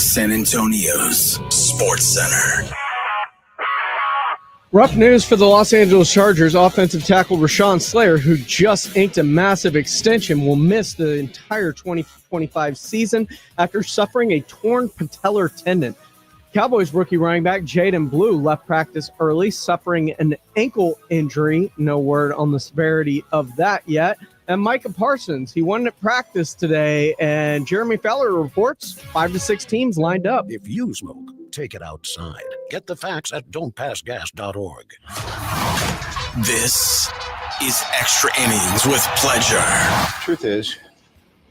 San Antonio's Sports Center. Rough news for the Los Angeles Chargers. Offensive tackle Rashawn Slater, who just inked a massive extension, will miss the entire 2025 season after suffering a torn patellar tendon. Cowboys rookie running back Jaden Blue left practice early, suffering an ankle injury. No word on the severity of that yet. And Micah Parsons, he wasn't at practice today, and Jeremy Fowler reports 5 to 6 teams lined up. If you smoke, take it outside. Get the facts at don'tpassgas.org. This is Extra Innings with Pleasure. Truth is,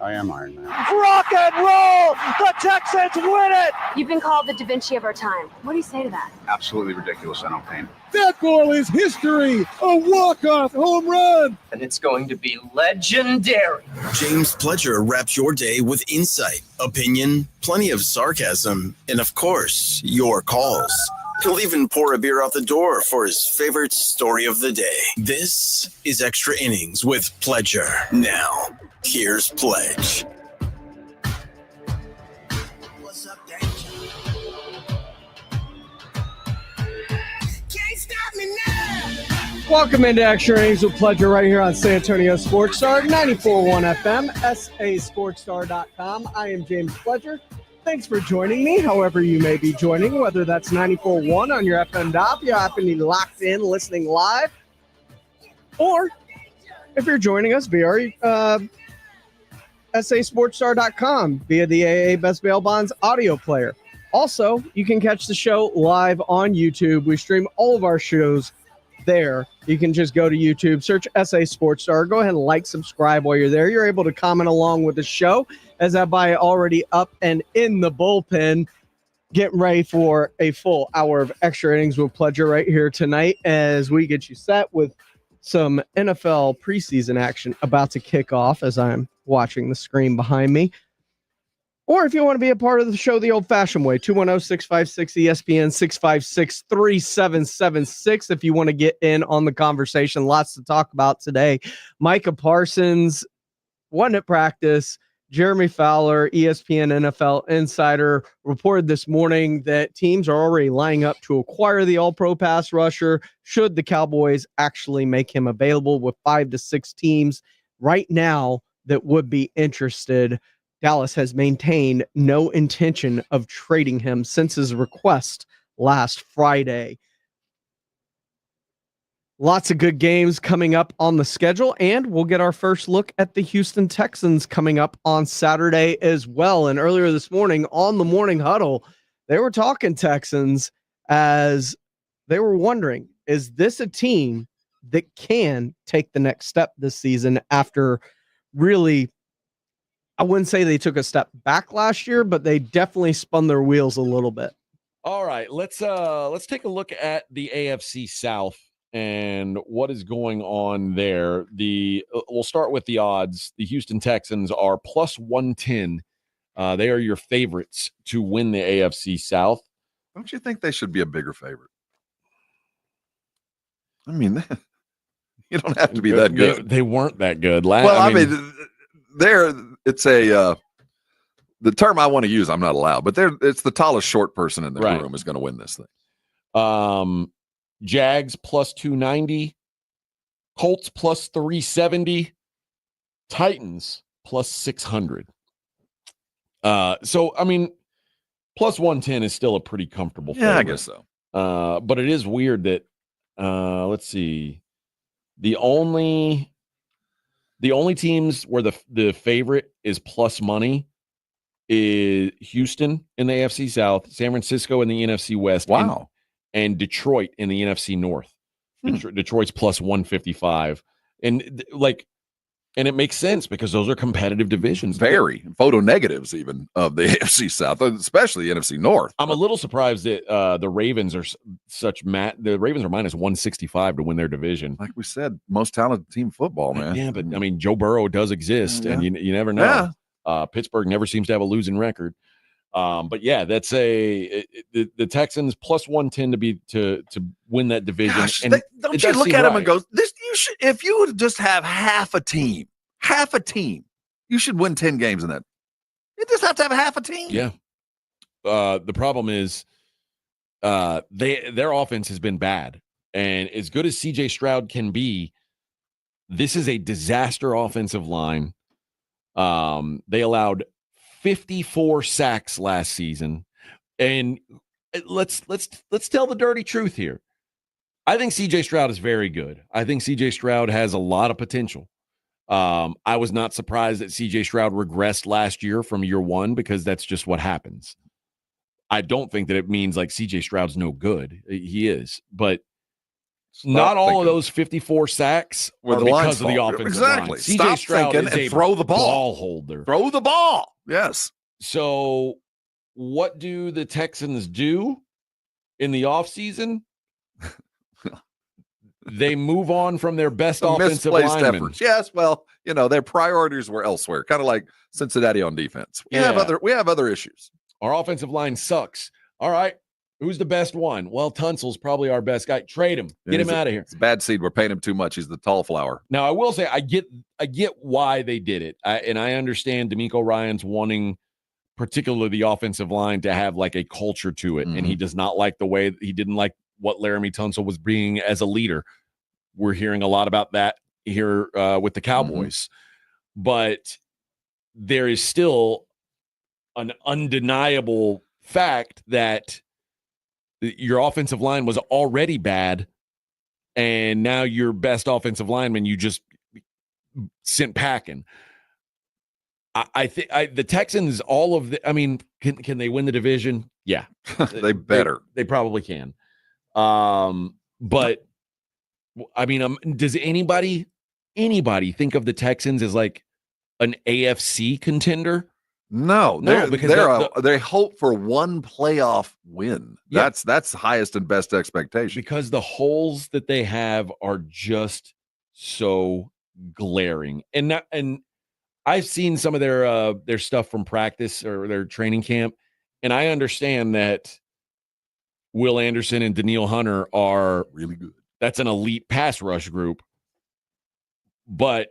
I am Iron Man. Rock and roll! The Texans win it! You've been called the Da Vinci of our time. What do you say to that? Absolutely ridiculous. I don't paint. That goal is history! A walk-off home run! And it's going to be legendary. James Pledger wraps your day with insight, opinion, plenty of sarcasm, and of course, your calls. He'll even pour a beer out the door for his favorite story of the day. This is Extra Innings with Pledger. Now, here's Pledge. What's up, Danger? Can't stop me now. Welcome into Extra Innings with Pleasure right here on San Antonio Sports Star, 94.1 FM, sasportstar.com. I am James Pledger. Thanks for joining me, however you may be joining, whether that's 94.1 on your FM dial, if you happen to be locked in, listening live, or if you're joining us via sasportstar.com via the AA Best Bail Bonds audio player. Also, you can catch the show live on YouTube. We stream all of our shows there. You can just go to YouTube, search SA Sports Star. Go ahead and like, subscribe while you're there. You're able to comment along with the show as I buy already up and in the bullpen, getting ready for a full hour of Extra Innings with Pleasure right here tonight as we get you set with some NFL preseason action about to kick off as I'm watching the screen behind me. Or if you want to be a part of the show the old-fashioned way, 210-656-ESPN, 656-3776 if you want to get in on the conversation. Lots to talk about today. Micah Parsons wasn't at practice. Jeremy Fowler, ESPN NFL insider, reported this morning that teams are already lining up to acquire the all-pro pass rusher should the Cowboys actually make him available, with 5 to 6 teams right now that would be interested. Dallas has maintained no intention of trading him since his request last Friday. Lots of good games coming up on the schedule, and we'll get our first look at the Houston Texans coming up on Saturday as well. And earlier this morning on the Morning Huddle, they were talking Texans as they were wondering, is this a team that can take the next step this season after really, I wouldn't say they took a step back last year, but they definitely spun their wheels a little bit. All right, let's take a look at the AFC South and what is going on there. We'll start with the odds. The Houston Texans are plus 110. They are your favorites to win the AFC South. Don't you think they should be a bigger favorite? I mean, you don't have to be that good. They weren't that good. It's the term I want to use, I'm not allowed, but it's the tallest short person in the room is going to win this thing. Jags plus 290, Colts plus 370, Titans plus 600. So, I mean, plus 110 is still a pretty comfortable favorite. Yeah, I guess so. But it is weird that, let's see, the only teams where the favorite is plus money is Houston in the AFC South, San Francisco in the NFC West. Wow. And Detroit in the NFC North. Detroit's plus 155. And it makes sense because those are competitive divisions. Very photo negatives even of the AFC South, especially the NFC North. I'm a little surprised that the Ravens are the Ravens are minus 165 to win their division. Like we said, most talented team football, man. Yeah, but I mean, Joe Burrow does exist, and you never know. Yeah. Pittsburgh never seems to have a losing record. But yeah, that's the Texans plus 110 to win that division. Gosh, and don't you look at them and go, "This you should." If you would just have half a team, you should win 10 games in that. You just have to have half a team. Yeah. The problem is their offense has been bad. And as good as CJ Stroud can be, this is a disaster offensive line. They allowed 54 sacks last season. And let's tell the dirty truth here. I think CJ Stroud is very good. I think CJ Stroud has a lot of potential. I was not surprised that CJ Stroud regressed last year from year one because that's just what happens. I don't think that it means like CJ Stroud's no good. He is, but not all of those 54 sacks were because of the offensive line. CJ Stroud is and throw the ball holder. Throw the ball. Yes. So what do the Texans do in the offseason? They move on from their best offensive linemen. Efforts. Yes, well, their priorities were elsewhere, kind of like Cincinnati on defense. We have other issues. Our offensive line sucks. All right, who's the best one? Well, Tunsil's probably our best guy. Trade him. Get him out of here. It's a bad seed. We're paying him too much. He's the tall flower. Now, I will say I get why they did it, and I understand DeMeco Ryans wanting, particularly the offensive line, to have like a culture to it, and he does not like the way he didn't like what Laramie Tunsil was being as a leader. We're hearing a lot about that here with the Cowboys, but there is still an undeniable fact that your offensive line was already bad, and now your best offensive lineman you just sent packing. I think the Texans, can they win the division? Yeah, they better. They probably can. But I mean, does anybody think of the Texans as like an AFC contender? No, because they hope for one playoff win. Yeah. That's the highest and best expectation. Because the holes that they have are just so glaring. And I've seen some of their stuff from practice or their training camp, and I understand that Will Anderson and Daniil Hunter are really good. That's an elite pass rush group. But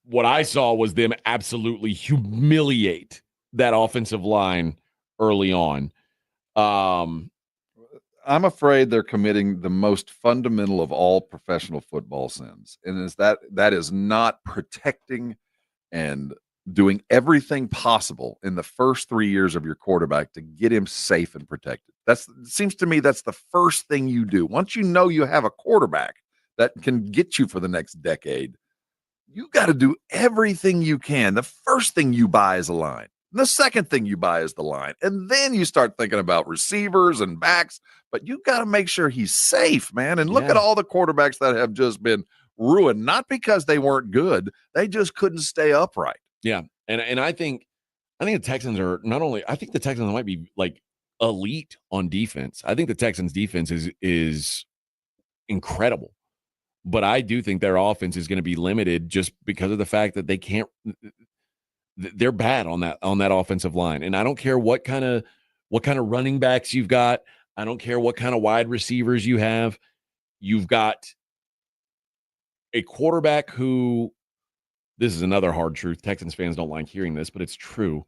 what I saw was them absolutely humiliate that offensive line early on. I'm afraid they're committing the most fundamental of all professional football sins, and is that is not protecting and doing everything possible in the first 3 years of your quarterback to get him safe and protected. It seems to me that's the first thing you do. Once you know you have a quarterback that can get you for the next decade, you got to do everything you can. The first thing you buy is a line. The second thing you buy is the line. And then you start thinking about receivers and backs, but you got to make sure he's safe, man. And look at all the quarterbacks that have just been ruined, not because they weren't good. They just couldn't stay upright. Yeah. And I think the Texans are I think the Texans might be like elite on defense. I think the Texans defense is incredible. But I do think their offense is going to be limited just because of the fact that they're bad on that offensive line. And I don't care what kind of running backs you've got. I don't care what kind of wide receivers you have. You've got a quarterback who, this is another hard truth. Texans fans don't like hearing this, but it's true.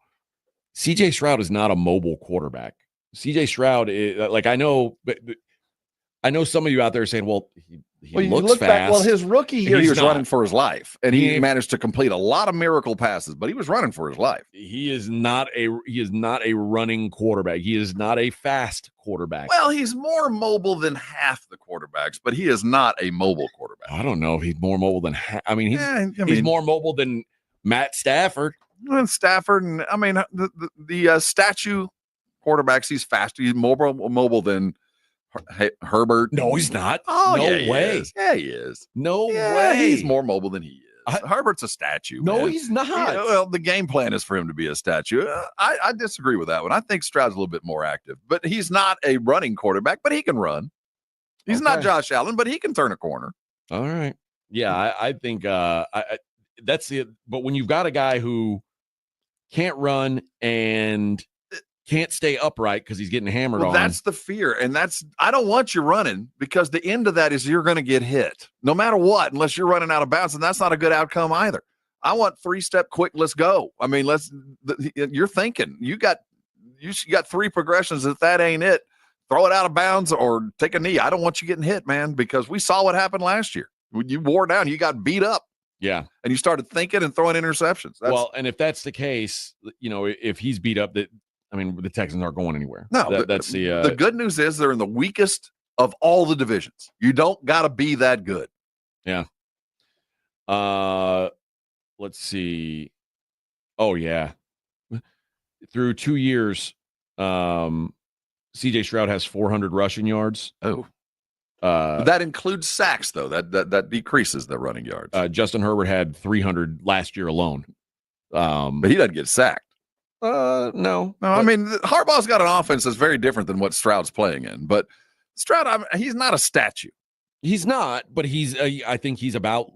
CJ Stroud is not a mobile quarterback. CJ Stroud is like, I know some of you out there are saying, well, he looks fast. Well, his rookie year, he was running for his life, and he managed to complete a lot of miracle passes, but he was running for his life. He is not a running quarterback. He is not a fast quarterback. Well, he's more mobile than half the quarterbacks, but he is not a mobile quarterback. I don't know if he's more mobile than he's more mobile than Matt Stafford. And Stafford, and the statue quarterbacks, he's faster. He's more mobile than Herbert. No, he's not. Oh, no yeah, way. He is. Yeah, he is. No way. He's more mobile than he is. Herbert's a statue. No, man. He's not. Well, the game plan is for him to be a statue. I disagree with that one. I think Stroud's a little bit more active, but he's not a running quarterback, but he can run. He's not Josh Allen, but he can turn a corner. All right. Yeah, I think that's it. But when you've got a guy who can't run and can't stay upright because he's getting hammered on. That's the fear. And I don't want you running, because the end of that is you're going to get hit no matter what, unless you're running out of bounds. And that's not a good outcome either. I want 3-step quick. Let's go. I mean, you're thinking you got 3 progressions. If that ain't it, throw it out of bounds or take a knee. I don't want you getting hit, man, because we saw what happened last year. When you wore down, you got beat up. Yeah. And you started thinking and throwing interceptions. Well, and if that's the case, if he's beat up, the Texans aren't going anywhere. No, that's the good news is they're in the weakest of all the divisions. You don't got to be that good. Yeah. Let's see. Oh yeah. Through 2 years, CJ Stroud has 400 rushing yards. Oh. That includes sacks, though. That decreases the running yards. Justin Herbert had 300 last year alone. But he doesn't get sacked. No. I mean, Harbaugh's got an offense that's very different than what Stroud's playing in. But Stroud, he's not a statue. He's not, but I think he's about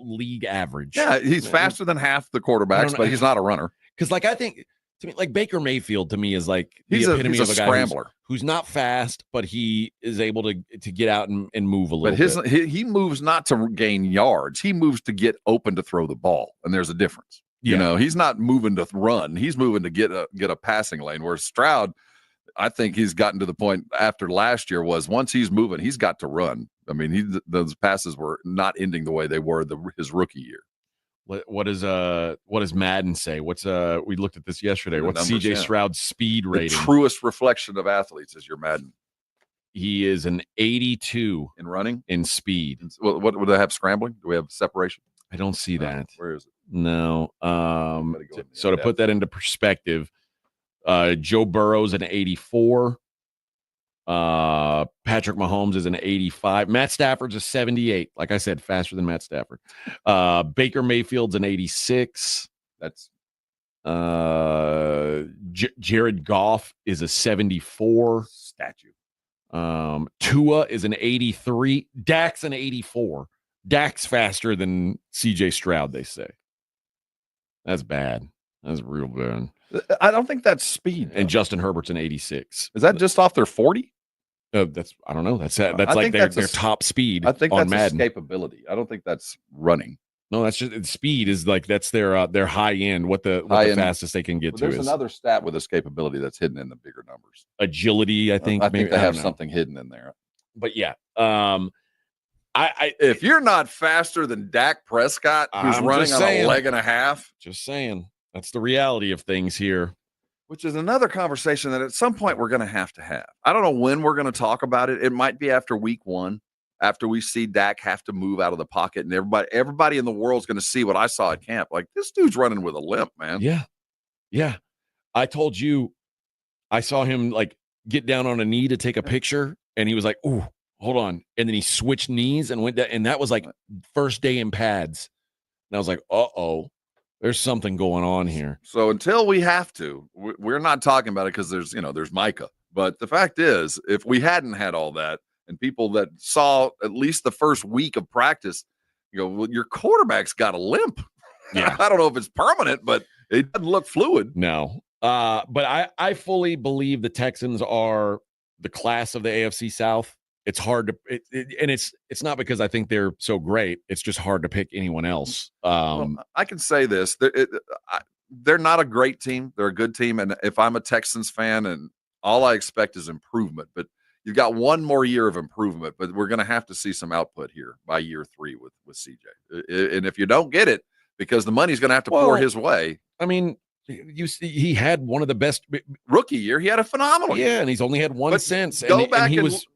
league average. Yeah, he's faster than half the quarterbacks, but he's not a runner. Because, I think to me, Baker Mayfield to me is like the he's epitome of a guy scrambler who's not fast, but he is able to get out and move a little bit. He moves not to gain yards. He moves to get open to throw the ball, and there's a difference. Yeah. He's not moving to run. He's moving to get a passing lane. Where Stroud, I think he's gotten to the point after last year was once he's moving, he's got to run. I mean, those passes were not ending the way they were his rookie year. What does Madden say? We looked at this yesterday. What's CJ Stroud's speed rating? The truest reflection of athletes is your Madden. He is an 82 in running, in speed. What would they have scrambling? Do we have separation? I don't see that. Where is it? No. So to put that into perspective, Joe Burrow's an 84. Patrick Mahomes is an 85. Matt Stafford's a 78. Like I said, faster than Matt Stafford. Baker Mayfield's an 86. That's Jared Goff is a 74. Statue. Tua is an 83. Dak's an 84. Dak's faster than CJ Stroud, they say. That's bad. That's real bad. I don't think that's speed. And Justin Herbert's an 86. Is that just off their 40? I don't know. That's like their top speed. I think on that's Madden. escapability. I don't think that's running. No, that's just speed is like that's their high end. What the fastest they can get to. There's another stat with escapability that's hidden in the bigger numbers. Agility, I think. I think they have something hidden in there. But yeah, if you're not faster than Dak Prescott, who's running on a leg and a half, just saying. That's the reality of things here. Which is another conversation that at some point we're going to have. I don't know when we're going to talk about it. It might be after week 1, after we see Dak have to move out of the pocket, and everybody in the world's going to see what I saw at camp. Like, this dude's running with a limp, man. Yeah. I told you, I saw him like get down on a knee to take a picture, and he was like, "Ooh, hold on," and then he switched knees and went down, and that was like first day in pads, and I was like, "Uh-oh. There's something going on here." So until we have to, we're not talking about it because there's Micah. But the fact is, if we hadn't had all that and people that saw at least the first week of practice, well, your quarterback's got a limp. Yeah. I don't know if it's permanent, but it doesn't look fluid. No. But I fully believe the Texans are the class of the AFC South. It's hard to and it's not because I think they're so great. It's just hard to pick anyone else. Well, I can say this: they're not a great team. They're a good team, and if I'm a Texans fan, and all I expect is improvement, but you've got one more year of improvement. But we're going to have to see some output here by year 3 with CJ. And if you don't get it, because the money's going to have to pour his way. I mean, you see, he had one of the best rookie year. He had a phenomenal year. And he's only had one since. Go back he was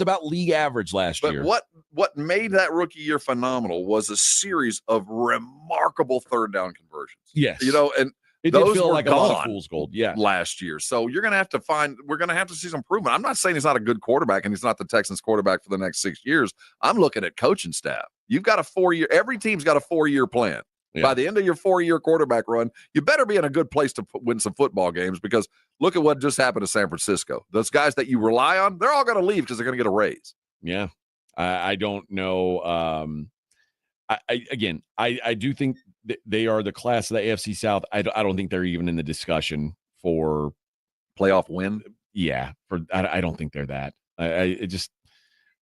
about league average last year. But what made that rookie year phenomenal was a series of remarkable third down conversions. Yes, and it those did feel were like gone a lot of fool's gold. Yeah, last year. So we're going to have to see some improvement. I'm not saying he's not a good quarterback and he's not the Texans quarterback for the next 6 years. I'm looking at coaching staff. You've got a 4-year. Every team's got a 4-year plan. Yeah. By the end of your 4-year quarterback run, you better be in a good place to win some football games, because look at what just happened to San Francisco. Those guys that you rely on, they're all going to leave because they're going to get a raise. Yeah. I don't know. I do think they are the class of the AFC South. I don't think they're even in the discussion for playoff win. Yeah. I don't think they're that.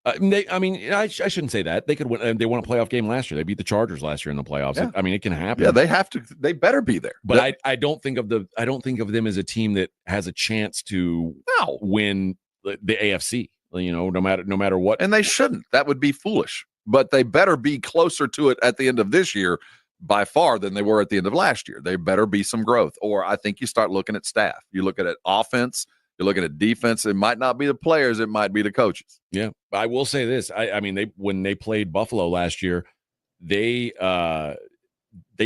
I shouldn't say that. They could win. They won a playoff game last year. They beat the Chargers last year in the playoffs. Yeah. It can happen. Yeah, they have to. They better be there. But I don't think of them as a team that has a chance to win the AFC. No matter what. And they shouldn't. That would be foolish. But they better be closer to it at the end of this year by far than they were at the end of last year. There better be some growth. Or I think you start looking at staff. You look at offense. You're looking at defense. It might not be the players. It might be the coaches. Yeah. I will say this. When they played Buffalo last year, they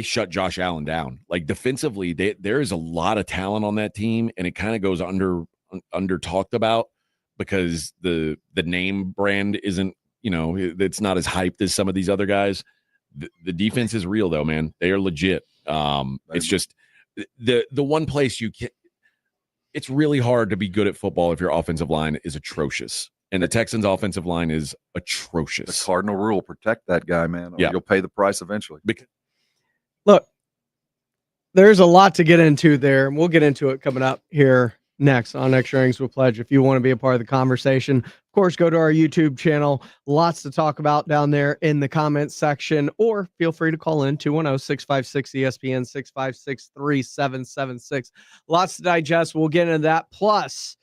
shut Josh Allen down. Like defensively, there is a lot of talent on that team, and it kind of goes under talked about because the name brand isn't, it's not as hyped as some of these other guys. The defense is real though, man. They are legit. It's just the one place you can. It's really hard to be good at football if your offensive line is atrocious. And the Texans' offensive line is atrocious. The cardinal rule, protect that guy, man. Or you'll pay the price eventually. Look, there's a lot to get into there, and we'll get into it coming up here next on Extra Innings with Pledge. If you want to be a part of the conversation, of course, go to our YouTube channel. Lots to talk about down there in the comments section, or feel free to call in 210-656-ESPN 656-3776. Lots to digest. We'll get into that. Plus,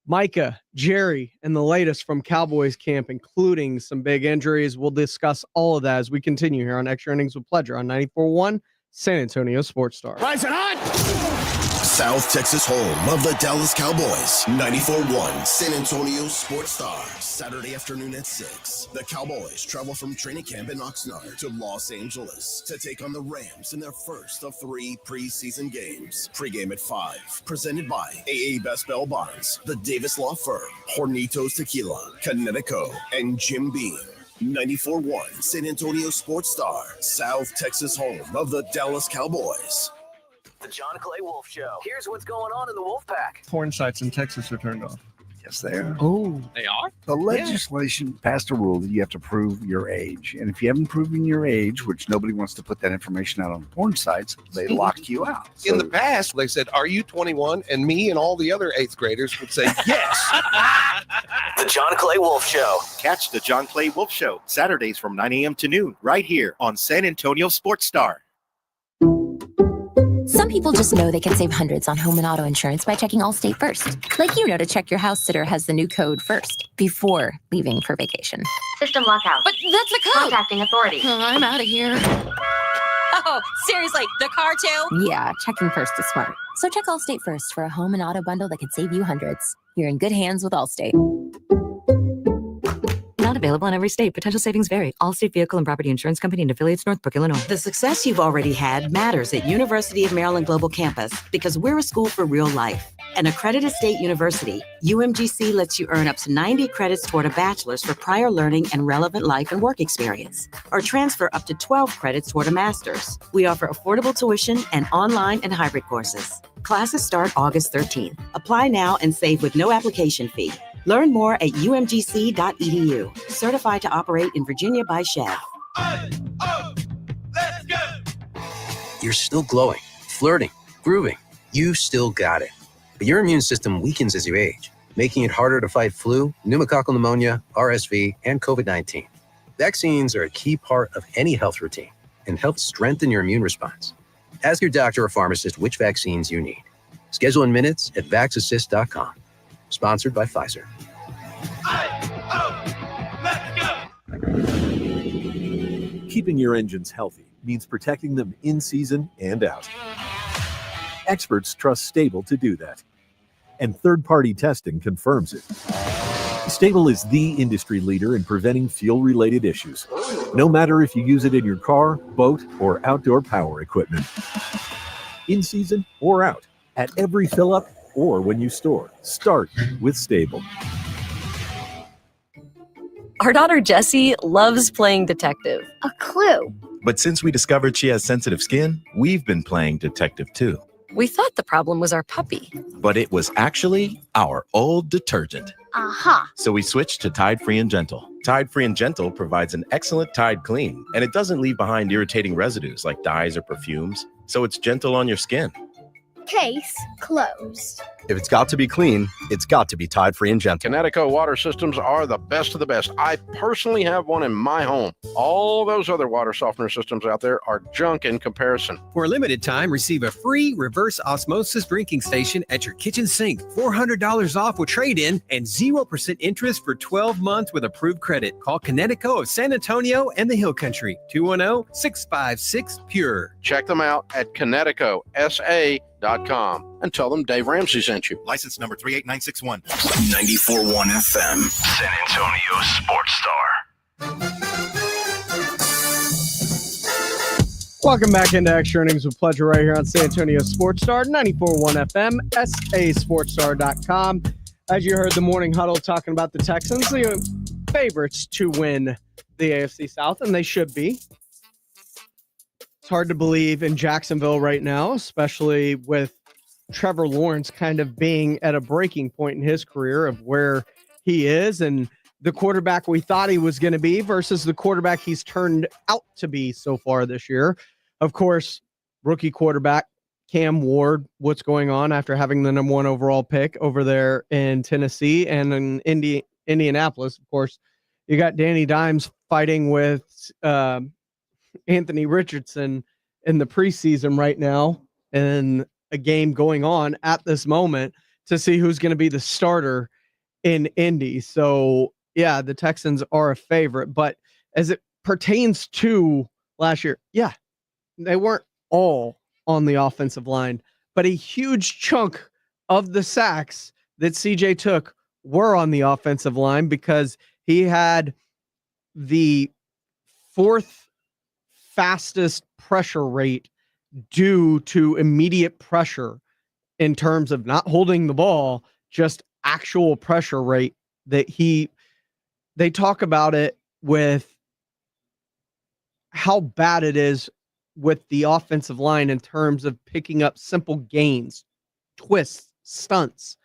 Micah, Jerry, and the latest from Cowboys camp, including some big injuries. We'll discuss all of that as we continue here on Extra Innings with Pledger on 94.1 San Antonio Sports Star. Rising hot! South Texas home of the Dallas Cowboys. 94.1 San Antonio Sports Star. Saturday afternoon at 6. The Cowboys travel from training camp in Oxnard to Los Angeles to take on the Rams in their first of 3 preseason games. Pre-game at 5. Presented by AA Best Bail Bonds, the Davis Law Firm, Hornitos Tequila, Connecticut, and Jim Beam. 94.1 San Antonio Sports Star. South Texas home of the Dallas Cowboys. The John Clay Wolf Show. Here's what's going on in the Wolf Pack. Porn sites in Texas are turned off. Yes, they are. Oh, they are? The legislation passed a rule that you have to prove your age. And if you haven't proven your age, which nobody wants to put that information out on porn sites, they lock you out. In the past, they said, "Are you 21?" And me and all the other 8th graders would say, "Yes." The John Clay Wolf Show. Catch the John Clay Wolf Show Saturdays from 9 a.m. to noon right here on San Antonio Sports Star. Some people just know they can save hundreds on home and auto insurance by checking Allstate first. Like to check your house sitter has the new code first before leaving for vacation. System lockout. But that's the code. Contacting authority. I'm out of here. Oh, seriously, the car too? Yeah, checking first is smart. So check Allstate first for a home and auto bundle that could save you hundreds. You're in good hands with Allstate. Not available in every state. Potential savings vary. Allstate Vehicle and Property Insurance Company and affiliates, Northbrook, Illinois. The success you've already had matters at University of Maryland Global Campus because we're a school for real life. An accredited state university, UMGC lets you earn up to 90 credits toward a bachelor's for prior learning and relevant life and work experience, or transfer up to 12 credits toward a master's. We offer affordable tuition and online and hybrid courses. Classes start August 13th. Apply now and save with no application fee. Learn more at umgc.edu. Certified to operate in Virginia by Chev. Let's go! You're still glowing, flirting, grooving. You still got it. But your immune system weakens as you age, making it harder to fight flu, pneumococcal pneumonia, RSV, and COVID-19. Vaccines are a key part of any health routine and help strengthen your immune response. Ask your doctor or pharmacist which vaccines you need. Schedule in minutes at vaxassist.com. Sponsored by Pfizer. Keeping your engines healthy means protecting them in season and out. Experts trust Stable to do that. And third-party testing confirms it. Stable is the industry leader in preventing fuel-related issues, no matter if you use it in your car, boat, or outdoor power equipment. In season or out, at every fill-up, or when you store. Start with Stable. Our daughter Jessie loves playing detective. A clue. But since we discovered she has sensitive skin, we've been playing detective too. We thought the problem was our puppy. But it was actually our old detergent. Aha. So we switched to Tide Free and Gentle. Tide Free and Gentle provides an excellent Tide clean, and it doesn't leave behind irritating residues like dyes or perfumes, so it's gentle on your skin. Case closed. If it's got to be clean, it's got to be Tide Free and Gentle. Kinetico water systems are the best of the best. I personally have one in my home. All those other water softener systems out there are junk in comparison. For a limited time, receive a free reverse osmosis drinking station at your kitchen sink. $400 off with trade-in and 0% interest for 12 months with approved credit. Call Kinetico of San Antonio and the Hill Country. 210-656-PURE. Check them out at KineticoSA.com and tell them Dave Ramsey sent you. License number 38961. 94.1 FM, San Antonio Sports Star. Welcome back into Extra Innings with Pleasure right here on San Antonio Sports Star, 94.1 FM, sasportstar.com. As you heard the morning huddle talking about the Texans, the favorites to win the AFC South, and they should be. It's hard to believe in Jacksonville right now, especially with Trevor Lawrence kind of being at a breaking point in his career of where he is and the quarterback we thought he was going to be versus the quarterback he's turned out to be so far this year. Of course, rookie quarterback Cam Ward, what's going on after having the number 1 overall pick over there in Tennessee and in Indianapolis. Of course, you got Danny Dimes fighting with Anthony Richardson in the preseason right now, and a game going on at this moment to see who's going to be the starter in Indy. So, yeah, the Texans are a favorite. But as it pertains to last year, yeah, they weren't all on the offensive line, but a huge chunk of the sacks that CJ took were on the offensive line because he had the 4th fastest pressure rate due to immediate pressure in terms of not holding the ball, just actual pressure rate that they talk about it with how bad it is with the offensive line in terms of picking up simple gains, twists, stunts.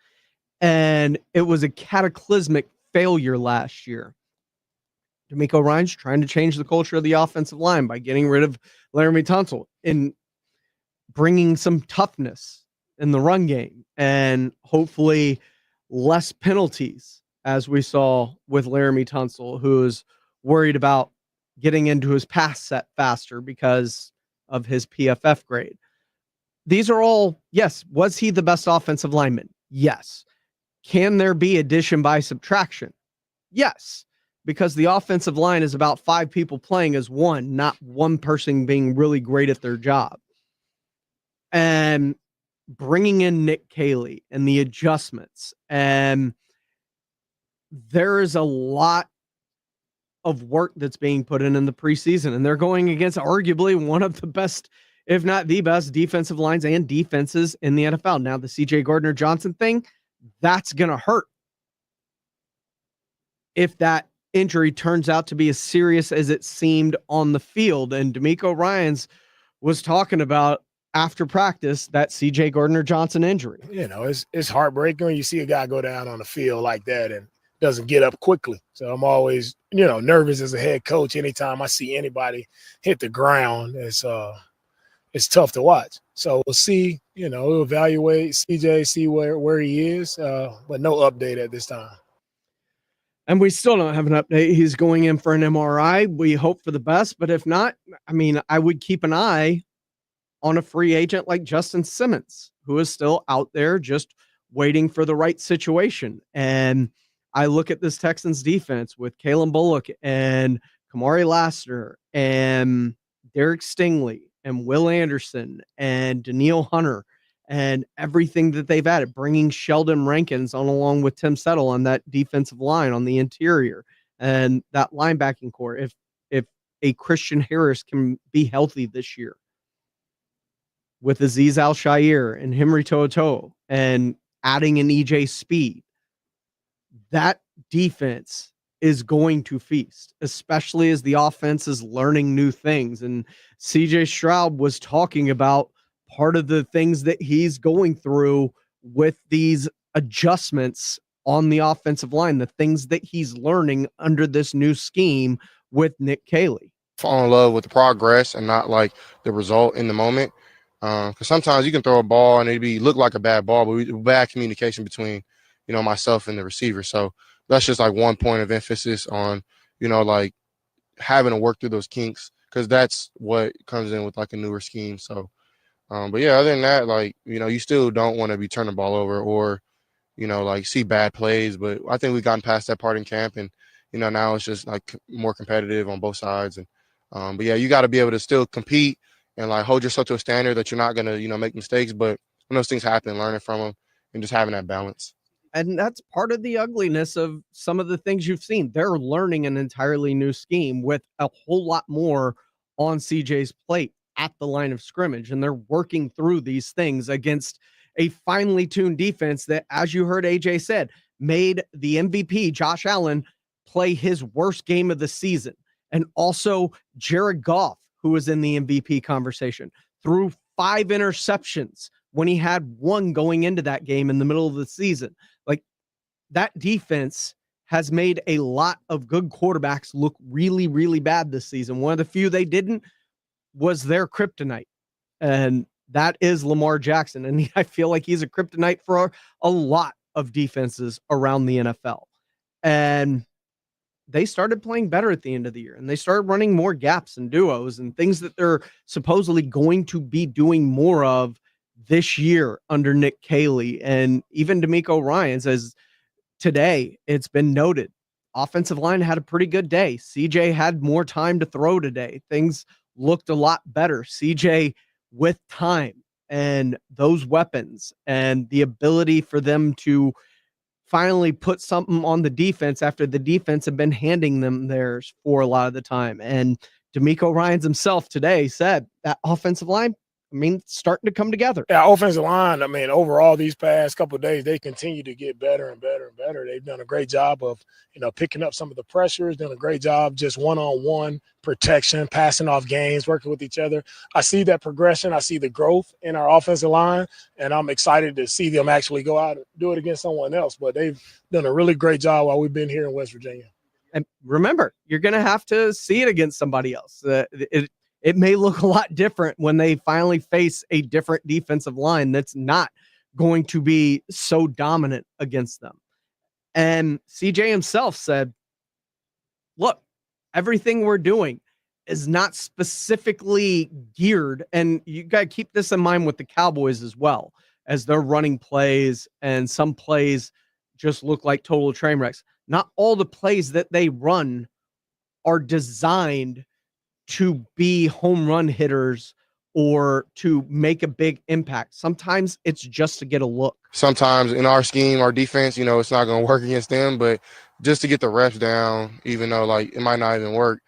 And it was a cataclysmic failure last year. D'Amico Ryan's trying to change the culture of the offensive line by getting rid of Laramie Tunsil and bringing some toughness in the run game and hopefully less penalties, as we saw with Laramie Tunsil, who's worried about getting into his pass set faster because of his PFF grade. These are all, yes, was he the best offensive lineman? Yes. Can there be addition by subtraction? Yes, because the offensive line is about 5 people playing as one, not one person being really great at their job. And bringing in Nick Caley and the adjustments, and there is a lot of work that's being put in the preseason, and they're going against arguably one of the best, if not the best, defensive lines and defenses in the NFL. Now, the CJ Gardner-Johnson thing, that's going to hurt if that injury turns out to be as serious as it seemed on the field. And D'Amico Ryans was talking about after practice that CJ Gardner-Johnson injury. You know, it's heartbreaking when you see a guy go down on the field like that and doesn't get up quickly. So I'm always, nervous as a head coach. Anytime I see anybody hit the ground, it's tough to watch. So we'll see, we'll evaluate CJ, see where he is, but no update at this time. And we still don't have an update. He's going in for an MRI. We hope for the best, but if not, I would keep an eye on a free agent like Justin Simmons, who is still out there just waiting for the right situation. And I look at this Texans defense with Kalen Bullock and Kamari Lassiter and Derek Stingley and Will Anderson and Daniil Hunter and everything that they've added, bringing Sheldon Rankins on along with Tim Settle on that defensive line on the interior and that linebacking core. If a Christian Harris can be healthy this year with Azeez Al-Shaair and Henry To'oTo'o and adding an EJ Speed, that defense is going to feast, especially as the offense is learning new things. And CJ Stroud was talking about part of the things that he's going through with these adjustments on the offensive line, the things that he's learning under this new scheme with Nick Caley. Fall in love with the progress and not like the result in the moment. Because sometimes you can throw a ball and look like a bad ball, but bad communication between, myself and the receiver. So that's just like one point of emphasis on, like having to work through those kinks, because that's what comes in with like a newer scheme. So, but yeah, other than that, like, you still don't want to be turning the ball over or, like see bad plays. But I think we've gotten past that part in camp, and, now it's just like more competitive on both sides. And, but yeah, you got to be able to still compete and like hold yourself to a standard that you're not going to, make mistakes. But when those things happen, learning from them and just having that balance. And that's part of the ugliness of some of the things you've seen. They're learning an entirely new scheme with a whole lot more on CJ's plate at the line of scrimmage. And they're working through these things against a finely tuned defense that, as you heard AJ said, made the MVP, Josh Allen, play his worst game of the season. And also Jared Goff, who was in the MVP conversation, threw 5 interceptions when he had 1 going into that game in the middle of the season. Like, that defense has made a lot of good quarterbacks look really, really bad this season. One of the few they didn't was their kryptonite, and that is Lamar Jackson. And I feel like he's a kryptonite for a lot of defenses around the NFL. And they started playing better at the end of the year, and they started running more gaps and duos and things that they're supposedly going to be doing more of this year under Nick Caley. And even D'Amico Ryans, as today it's been noted, offensive line had a pretty good day. CJ had more time to throw today. Things looked a lot better. CJ with time and those weapons and the ability for them to finally put something on the defense after the defense had been handing them theirs for a lot of the time. And D'Amico Ryans himself today said that offensive line, starting to come together. Yeah, offensive line, overall these past couple of days, they continue to get better and better and better. They've done a great job of, picking up some of the pressures, done a great job just one-on-one protection, passing off games, working with each other. I see that progression. I see the growth in our offensive line, and I'm excited to see them actually go out and do it against someone else. But they've done a really great job while we've been here in West Virginia. And remember, you're going to have to see it against somebody else. It may look a lot different when they finally face a different defensive line that's not going to be so dominant against them. And CJ himself said, look, everything we're doing is not specifically geared. And you got to keep this in mind with the Cowboys as well, as they're running plays, and some plays just look like total train wrecks. Not all the plays that they run are designed to be home run hitters or to make a big impact. Sometimes it's just to get a look. Sometimes in our scheme, our defense, it's not going to work against them, but just to get the reps down, even though like it might not even work,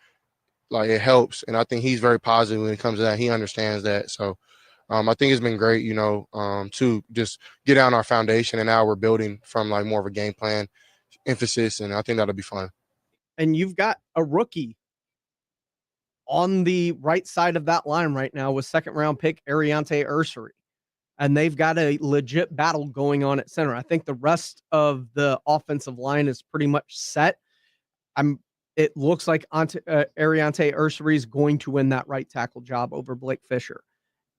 like it helps. And I think he's very positive when it comes to that. He understands that. So I think it's been great, to just get down our foundation, and now we're building from like more of a game plan emphasis. And I think that'll be fun. And you've got a rookie on the right side of that line right now with 2nd round pick Ariante Ursary. And they've got a legit battle going on at center. I think the rest of the offensive line is pretty much set. It looks like Ariante Ursary is going to win that right tackle job over Blake Fisher.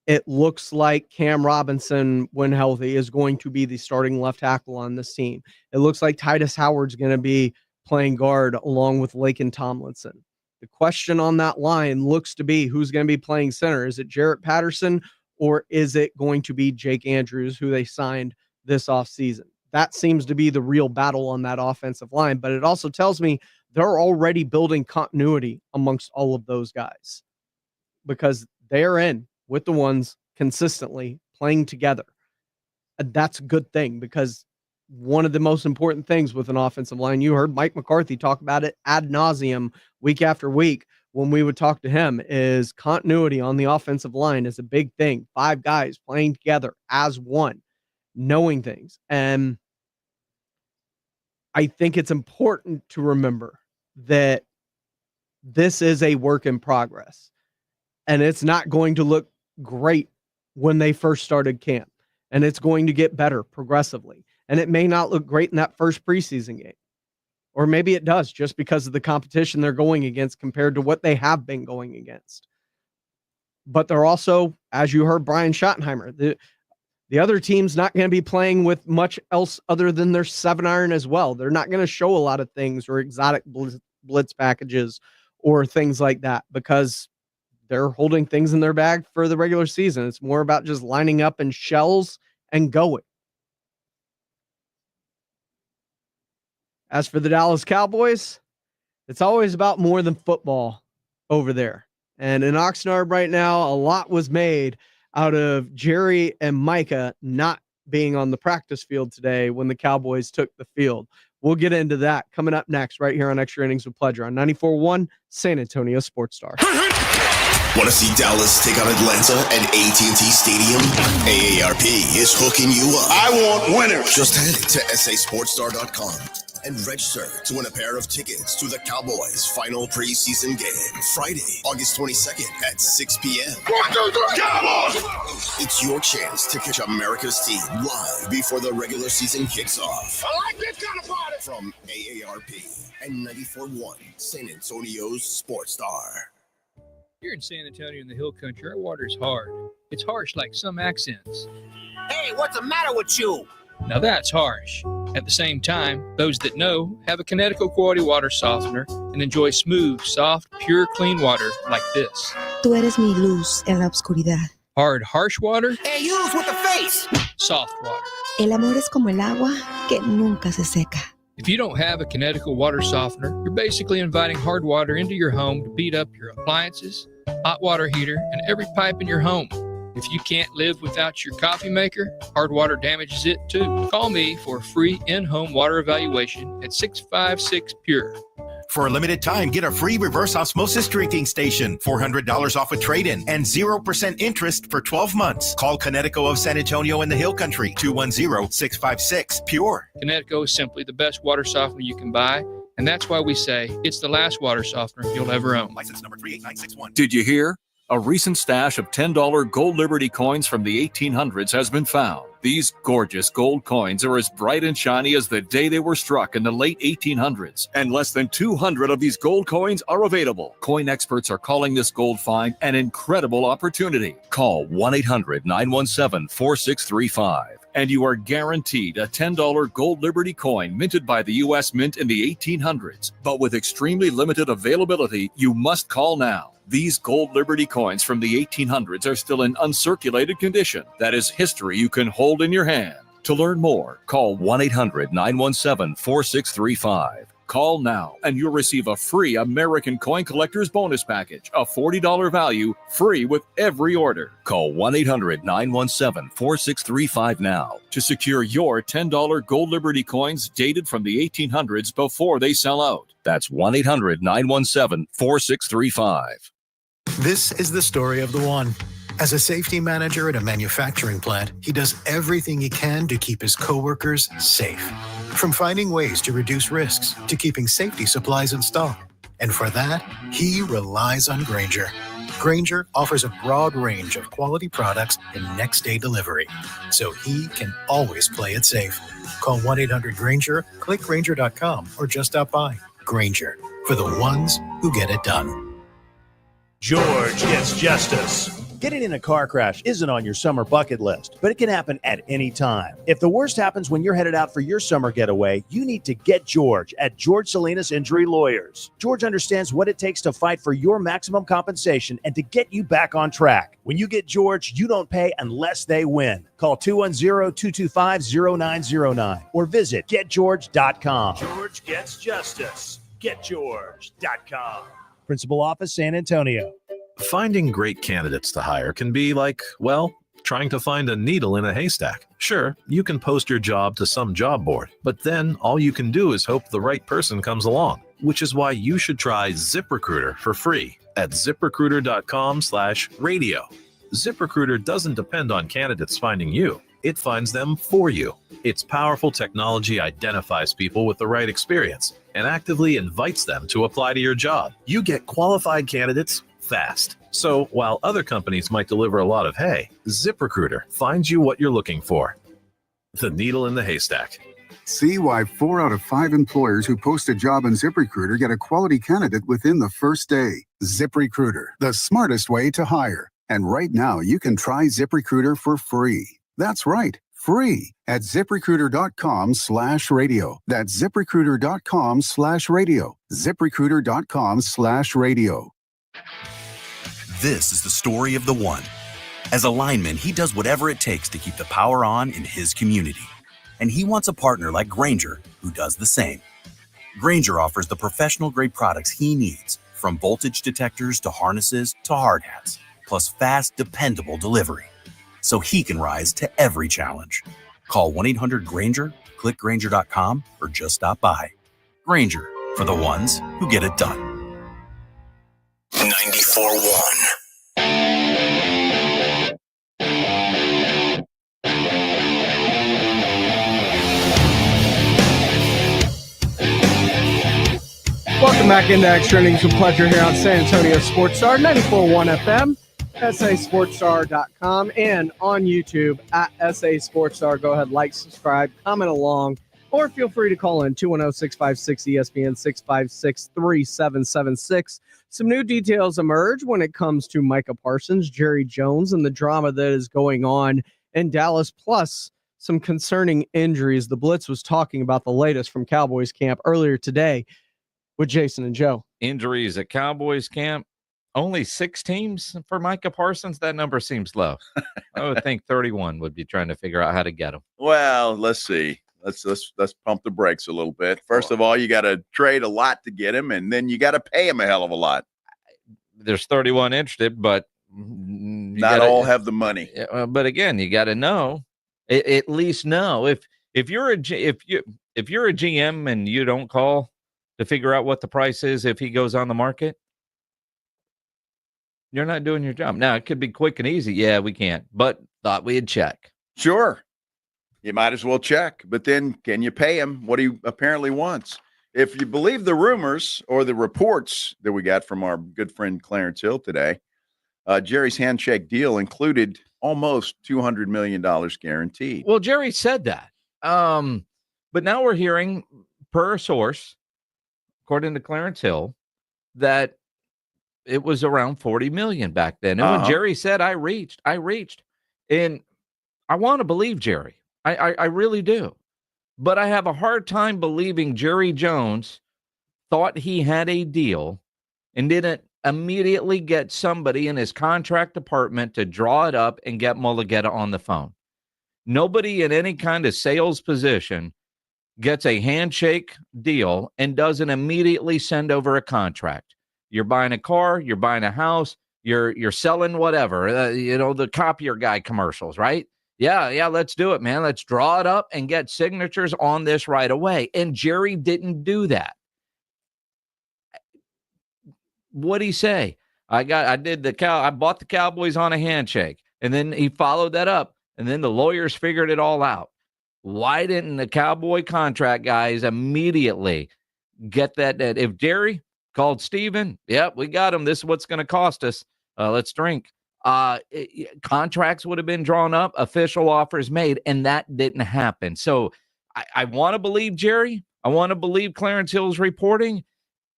It looks like Cam Robinson, when healthy, is going to be the starting left tackle on this team. It looks like Titus Howard's going to be playing guard along with Laken Tomlinson. The question on that line looks to be who's going to be playing center. Is it Jarrett Patterson, or is it going to be Jake Andrews, who they signed this offseason? That seems to be the real battle on that offensive line, but it also tells me they're already building continuity amongst all of those guys because they're in with the ones consistently playing together. And that's a good thing, because one of the most important things with an offensive line, you heard Mike McCarthy talk about it ad nauseum week after week when we would talk to him, is continuity on the offensive line is a big thing. 5 guys playing together as one, knowing things. And I think it's important to remember that this is a work in progress, and it's not going to look great when they first started camp, and it's going to get better progressively. And it may not look great in that first preseason game, or maybe it does just because of the competition they're going against compared to what they have been going against. but they're also, as you heard Brian Schottenheimer, the other team's not going to be playing with much else other than their 7-iron as well. They're not going to show a lot of things or exotic blitz packages or things like that because they're holding things in their bag for the regular season. It's more about just lining up in shells and going. As for the Dallas Cowboys, it's always about more than football over there. And in Oxnard right now, a lot was made out of Jerry and Micah not being on the practice field today when the Cowboys took the field. We'll get into that coming up next right here on Extra Innings with Pleasure on 94.1 San Antonio Sports Star. Want to see Dallas take on Atlanta at AT&T Stadium? AARP is hooking you up. I want winners. Just head to sasportstar.com and register to win a pair of tickets to the Cowboys' final preseason game, Friday, August 22nd at 6 p.m. Cowboys! It's your chance to catch America's team live before the regular season kicks off. I like this kind of party. From AARP and 94.1 San Antonio's Sports Star. Here in San Antonio in the Hill Country, our water is hard. It's harsh like some accents. Hey, what's the matter with you? Now that's harsh. At the same time, those that know have a Connecticut quality water softener and enjoy smooth, soft, pure, clean water like this. Tú eres mi luz en la oscuridad. Hard, harsh water. Hey, use with the face. Soft water. El amor es como el agua que nunca se seca. If you don't have a Connecticut water softener, you're basically inviting hard water into your home to beat up your appliances, hot water heater, and every pipe in your home. If you can't live without your coffee maker, hard water damages it too. Call me for a free in-home water evaluation at 656 Pure. For a limited time, get a free reverse osmosis drinking station, $400 off a trade-in, and 0% interest for 12 months. Call Connecticut of San Antonio in the Hill Country, 210-656-PURE. Connecticut is simply the best water softener you can buy, and that's why we say it's the last water softener you'll ever own. License number 38961. Did you hear? A recent stash of $10 gold Liberty coins from the 1800s has been found. These gorgeous gold coins are as bright and shiny as the day they were struck in the late 1800s, and less than 200 of these gold coins are available. Coin experts are calling this gold find an incredible opportunity. Call 1-800-917-4635. And you are guaranteed a $10 gold Liberty coin minted by the U.S. Mint in the 1800s. But with extremely limited availability, you must call now. These gold Liberty coins from the 1800s are still in uncirculated condition. That is history you can hold in your hand. To learn more, call 1-800-917-4635. Call now and you'll receive a free American Coin Collector's Bonus Package, a $40 value, free with every order. Call 1-800-917-4635 now to secure your $10 gold Liberty coins dated from the 1800s before they sell out. That's 1-800-917-4635. This is the story of the one. As a safety manager at a manufacturing plant, he does everything he can to keep his coworkers safe. From finding ways to reduce risks to keeping safety supplies in stock. And for that, he relies on Grainger. Grainger offers a broad range of quality products and next-day delivery, so he can always play it safe. Call 1-800-GRAINGER, click Grainger.com, or just stop by. Grainger, for the ones who get it done. George gets justice. Getting in a car crash isn't on your summer bucket list, but it can happen at any time. If the worst happens when you're headed out for your summer getaway, you need to get George at George Salinas Injury Lawyers. George understands what it takes to fight for your maximum compensation and to get you back on track. When you get George, you don't pay unless they win. Call 210-225-0909 or visit getgeorge.com. George gets justice. Getgeorge.com. Principal Office, San Antonio. Finding great candidates to hire can be like, well, trying to find a needle in a haystack. Sure, you can post your job to some job board, but then all you can do is hope the right person comes along, which is why you should try ZipRecruiter for free at ZipRecruiter.com/radio. ZipRecruiter doesn't depend on candidates finding you. It finds them for you. Its powerful technology identifies people with the right experience and actively invites them to apply to your job. You get qualified candidates fast. So while other companies might deliver a lot of hay, ZipRecruiter finds you what you're looking for. The needle in the haystack. See why 4 out of 5 employers who post a job on ZipRecruiter get a quality candidate within the first day. ZipRecruiter, the smartest way to hire. And right now, you can try ZipRecruiter for free. That's right, free at ZipRecruiter.com/radio. That's ZipRecruiter.com/radio. ZipRecruiter.com/radio. This is the story of the one. As a lineman, he does whatever it takes to keep the power on in his community. And he wants a partner like Grainger who does the same. Grainger offers the professional-grade products he needs, from voltage detectors to harnesses to hard hats, plus fast, dependable delivery, so he can rise to every challenge. Call 1-800-GRAINGER, click Grainger.com, or just stop by. Grainger, for the ones who get it done. 94.1. Welcome back into Extra Innings with Pleasure here on San Antonio Sports Star, 94.1 FM, sasportstar.com, and on YouTube at SA Sports Star. Go ahead, like, subscribe, comment along, or feel free to call in 210-656-ESPN, 656-3776. Some new details emerge when it comes to Micah Parsons, Jerry Jones, and the drama that is going on in Dallas, plus some concerning injuries. The Blitz was talking about the latest from Cowboys camp earlier today with Jason and Joe. Injuries at Cowboys camp, only 6 teams for Micah Parsons. That number seems low. I would think 31 would be trying to figure out how to get him. Well, let's see. Let's pump the brakes a little bit. First of all, you got to trade a lot to get him, and then you got to pay him a hell of a lot. There's 31 interested, but not all have the money. But again, you got to know, at least know if you're a GM and you don't call to figure out what the price is if he goes on the market, you're not doing your job. Now, it could be quick and easy. Yeah, we can't, but thought we'd check. Sure. You might as well check, but then can you pay him what he apparently wants? If you believe the rumors or the reports that we got from our good friend Clarence Hill today, Jerry's handshake deal included almost $200 million guaranteed. Well, Jerry said that. But now we're hearing, per source, according to Clarence Hill, that it was around $40 million back then. And when Jerry said, I reached, and I want to believe Jerry. I really do. But I have a hard time believing Jerry Jones thought he had a deal and didn't immediately get somebody in his contract department to draw it up and get Mulligetta on the phone. Nobody in any kind of sales position gets a handshake deal and doesn't immediately send over a contract. You're buying a car, you're buying a house, you're selling whatever, the copier guy commercials, right? Yeah, let's do it, man. Let's draw it up and get signatures on this right away. And Jerry didn't do that. What'd he say? I bought the Cowboys on a handshake. And then he followed that up. And then the lawyers figured it all out. Why didn't the Cowboy contract guys immediately get that? If Jerry called Steven, yep, we got him. This is what's going to cost us. Let's drink. Contracts would have been drawn up, official offers made, and that didn't happen. So I want to believe Jerry. I want to believe Clarence Hill's reporting.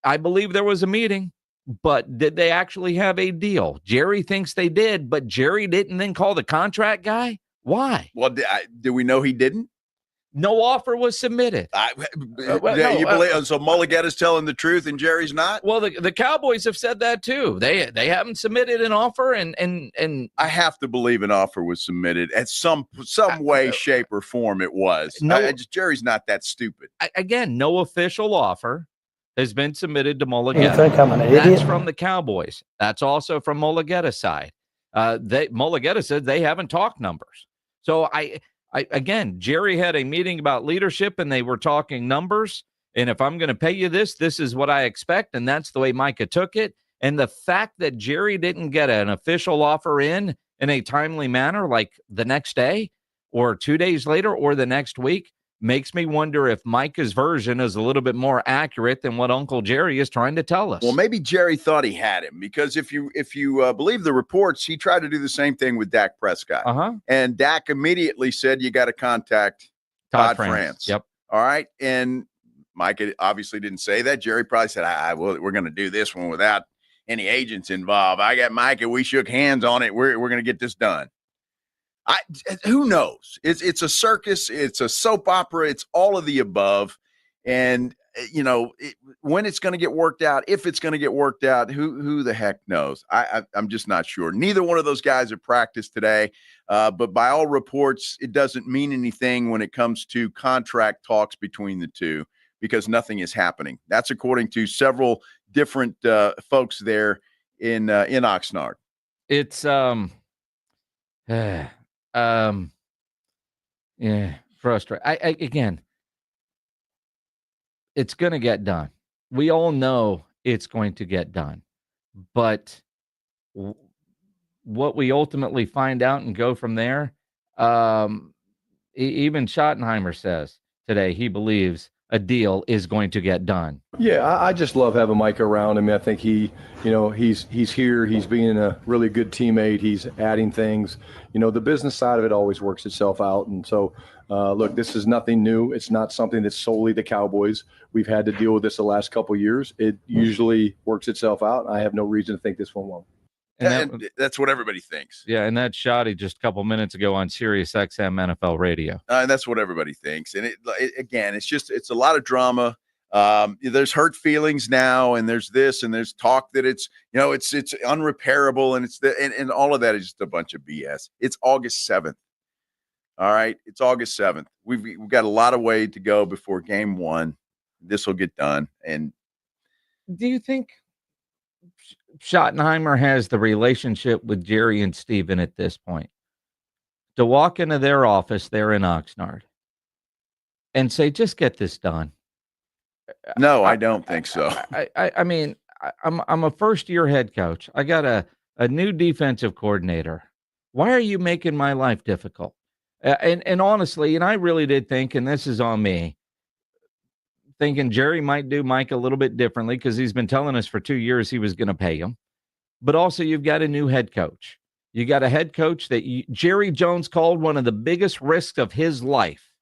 I believe there was a meeting, but did they actually have a deal? Jerry thinks they did, but Jerry didn't then call the contract guy. Why? Well, do we know he didn't? No offer was submitted. So Mulligetta's telling the truth and Jerry's not? Well, the Cowboys have said that too. They haven't submitted an offer, and I have to believe an offer was submitted at some way, shape, or form. It was. Jerry's not that stupid. Again, no official offer has been submitted to Mulligetta. You think I'm an idiot? That's from the Cowboys. That's also from Mulligetta's side. Mulligetta said they haven't talked numbers. So again, Jerry had a meeting about leadership and they were talking numbers. And if I'm going to pay you this is what I expect. And that's the way Micah took it. And the fact that Jerry didn't get an official offer in a timely manner, like the next day or 2 days later or the next week, makes me wonder if Micah's version is a little bit more accurate than what Uncle Jerry is trying to tell us. Well, maybe Jerry thought he had him because if you believe the reports, he tried to do the same thing with Dak Prescott. And Dak immediately said, you got to contact Todd France. Yep. All right. And Micah obviously didn't say that. Jerry probably said, we're going to do this one without any agents involved. I got Mike and we shook hands on it. We're going to get this done. Who knows? It's a circus. It's a soap opera. It's all of the above. And, when it's going to get worked out, if it's going to get worked out, who the heck knows? I'm just not sure. Neither one of those guys have practiced today. But by all reports, it doesn't mean anything when it comes to contract talks between the two because nothing is happening. That's according to several different folks there in Oxnard. It's yeah, frustrating. Again, it's going to get done. We all know it's going to get done, but what we ultimately find out and go from there, even Schottenheimer says today he believes a deal is going to get done. Yeah, I just love having Mike around. I mean, I think he's here. He's being a really good teammate. He's adding things. The business side of it always works itself out. And so, look, this is nothing new. It's not something that's solely the Cowboys. We've had to deal with this the last couple of years. It usually works itself out. I have no reason to think this one won't. And that's what everybody thinks. Yeah, and that shotty just a couple minutes ago on Sirius XM NFL radio. And that's what everybody thinks. And it's a lot of drama. There's hurt feelings now, and there's this, and there's talk that it's unrepairable, and and all of that is just a bunch of BS. It's August 7th. All right, it's August 7th. We've got a lot of way to go before game one. This will get done. And do you think Schottenheimer has the relationship with Jerry and Steven at this point to walk into their office there in Oxnard and say, just get this done? No, I don't think so. I mean, I'm a first-year head coach. I got a new defensive coordinator. Why are you making my life difficult? And honestly, and I really did think, and this is on me, thinking Jerry might do Mike a little bit differently because he's been telling us for 2 years he was going to pay him. But also you've got a new head coach. You got a head coach that Jerry Jones called one of the biggest risks of his life.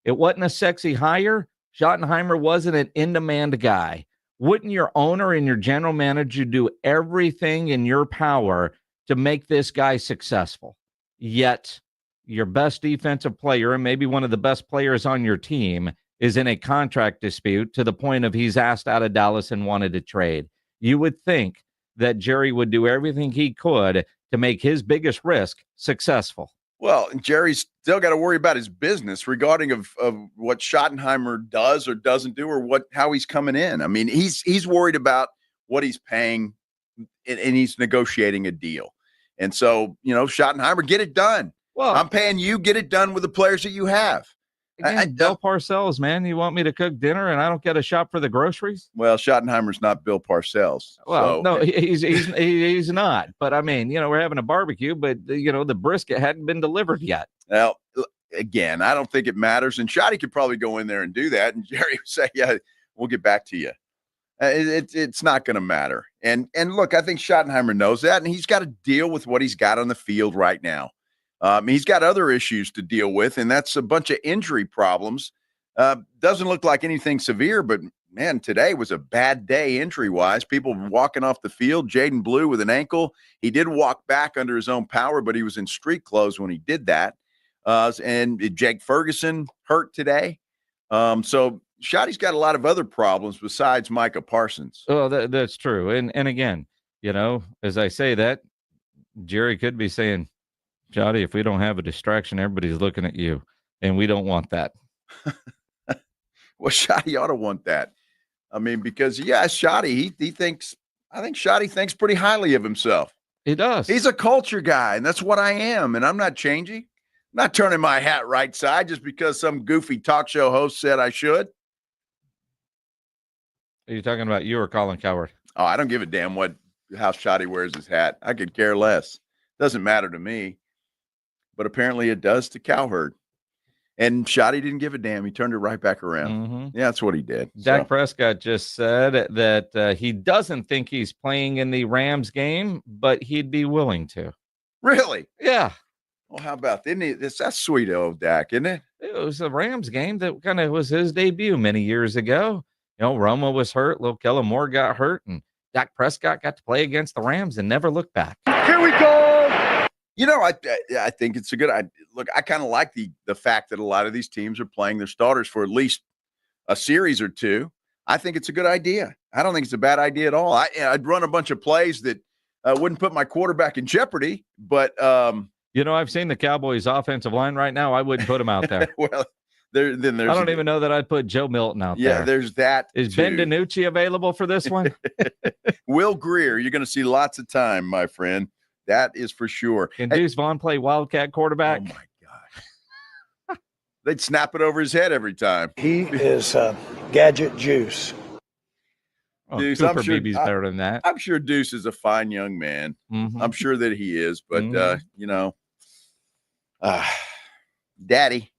It wasn't a sexy hire. Schottenheimer wasn't an in-demand guy. Wouldn't your owner and your general manager do everything in your power to make this guy successful? Yet your best defensive player and maybe one of the best players on your team is in a contract dispute to the point of he's asked out of Dallas and wanted to trade. You would think that Jerry would do everything he could to make his biggest risk successful. Well, Jerry's still got to worry about his business regarding of what Schottenheimer does or doesn't do or how he's coming in. I mean, he's worried about what he's paying and he's negotiating a deal. And so, Schottenheimer, get it done. Well, I'm paying you, get it done with the players that you have. Again, Bill Parcells, man, you want me to cook dinner and I don't get a shop for the groceries? Well, Schottenheimer's not Bill Parcells. Well, no, he's not. But I mean, we're having a barbecue, but the brisket hadn't been delivered yet. Well, again, I don't think it matters. And Shotty could probably go in there and do that. And Jerry would say, yeah, we'll get back to you. It's not going to matter. And look, I think Schottenheimer knows that, and he's got to deal with what he's got on the field right now. He's got other issues to deal with, and that's a bunch of injury problems. Doesn't look like anything severe, but, man, today was a bad day injury-wise. People walking off the field. Jaden Blue with an ankle. He did walk back under his own power, but he was in street clothes when he did that. And Jake Ferguson hurt today. So Shotty's got a lot of other problems besides Micah Parsons. Oh, that's true. And again, as I say that, Jerry could be saying, Shotty, if we don't have a distraction, everybody's looking at you, and we don't want that. Well, Shotty ought to want that. I mean, because, Shotty, he thinks – I think Shotty thinks pretty highly of himself. He does. He's a culture guy, and that's what I am, and I'm not changing. I'm not turning my hat right side just because some goofy talk show host said I should. Are you talking about you or Colin Cowherd? Oh, I don't give a damn how Shotty wears his hat. I could care less. Doesn't matter to me. But apparently it does to Cowherd. And Shotty didn't give a damn. He turned it right back around. Mm-hmm. Yeah, that's what he did. Dak Prescott just said that he doesn't think he's playing in the Rams game, but he'd be willing to. Really? Yeah. Well, how about that? That's sweet old Dak, isn't it? It was a Rams game that kind of was his debut many years ago. Romo was hurt. Lil Kellen Moore got hurt, and Dak Prescott got to play against the Rams and never looked back. Here we go. You know, I think it's a good look. I kind of like the fact that a lot of these teams are playing their starters for at least a series or two. I think it's a good idea. I don't think it's a bad idea at all. I'd run a bunch of plays that wouldn't put my quarterback in jeopardy, but I've seen the Cowboys' offensive line right now. I wouldn't put them out there. Well, there's I don't even know that I'd put Joe Milton out there. Yeah, there's that. Is Ben DiNucci available for this one? Will Greer, you're going to see lots of time, my friend. That is for sure. Can Deuce Vaughn play Wildcat quarterback? Oh, my God. They'd snap it over his head every time. He is gadget juice. Oh, Deuce, Cooper Beebe's better than that. I'm sure Deuce is a fine young man. Mm-hmm. I'm sure that he is, but, Daddy.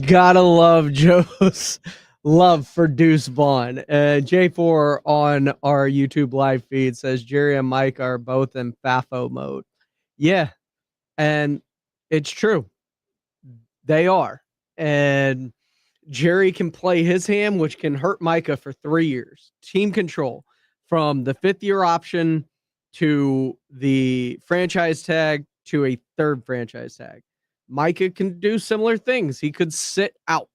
Gotta love Joe's love for Deuce Vaughn. J4 on our YouTube live feed says Jerry and Mike are both in FAFO mode. Yeah, and it's true. They are. And Jerry can play his hand, which can hurt Micah for 3 years. Team control from the 5th-year option to the franchise tag to a 3rd franchise tag. Micah can do similar things. He could sit out.